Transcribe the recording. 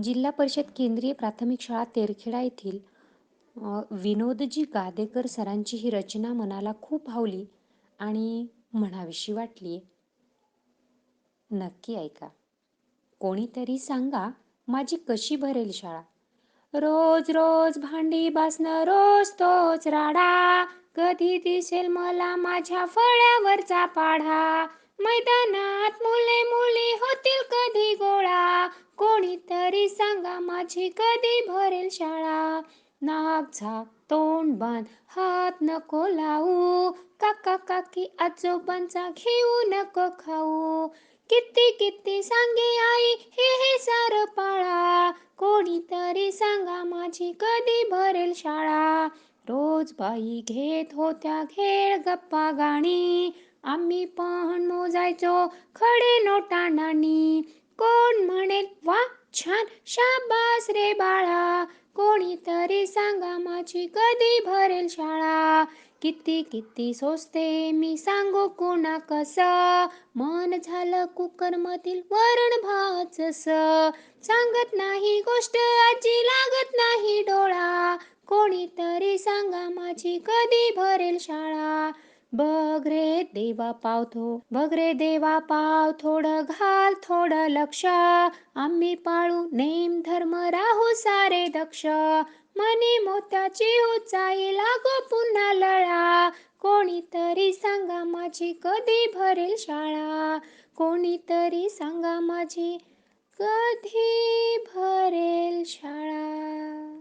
जिल्हा परिषद केंद्रीय प्राथमिक शाळा तेरखेडा येथील विनोदजी गादेकर सरांची ही रचना मनाला खूप भावली आणि म्हणावीशी वाटली. नक्की ऐका. कोणीतरी सांगा माझी कशी भरेल शाळा. रोज रोज भांडी घासणं, रोज तोच राडा. कधी दिसेल मला माझ्या फळ्यावरचा पाढा. मैदानात मुले मुली होतील कधी गोळा. कोणीतरी सांगा माझी कधी भरेल शाळा. नाक झाक तोंड बांध, हात नको लावू. काका काकी आजोबांचा घेऊ नको खाऊ. किती किती सांगे आई हे सारं पाळा. कोणीतरी सांगा माझी कधी भरेल शाळा. रोज बाई घेत होत्या खेळ गप्पा गाणी. आम्ही पण मोजायचो खडे नोटा नाणी. कोण म्हणेल वा छान शाबास रे बाळा. कोणीतरी सांगा माझी कधी भरेल शाळा. किती किती सोसते मी सांगू कुणा कसं. मन झालं कुकर मधील वरण भात जसं. सांगत नाही गोष्ट आजी लागत नाही डोळा. कोणीतरी सांगा माझी कधी भरेल शाळा. बघ रे देवा पाव थोडं घाल थोडं लक्ष. आम्ही पाळू नेम धर्म राहू सारे दक्ष. मनी मोत्याची उचाई लागो पुन्हा लळा. कोणीतरी सांगा माझी कधी भरेल शाळा. कोणीतरी सांगा माझी कधी भरेल शाळा.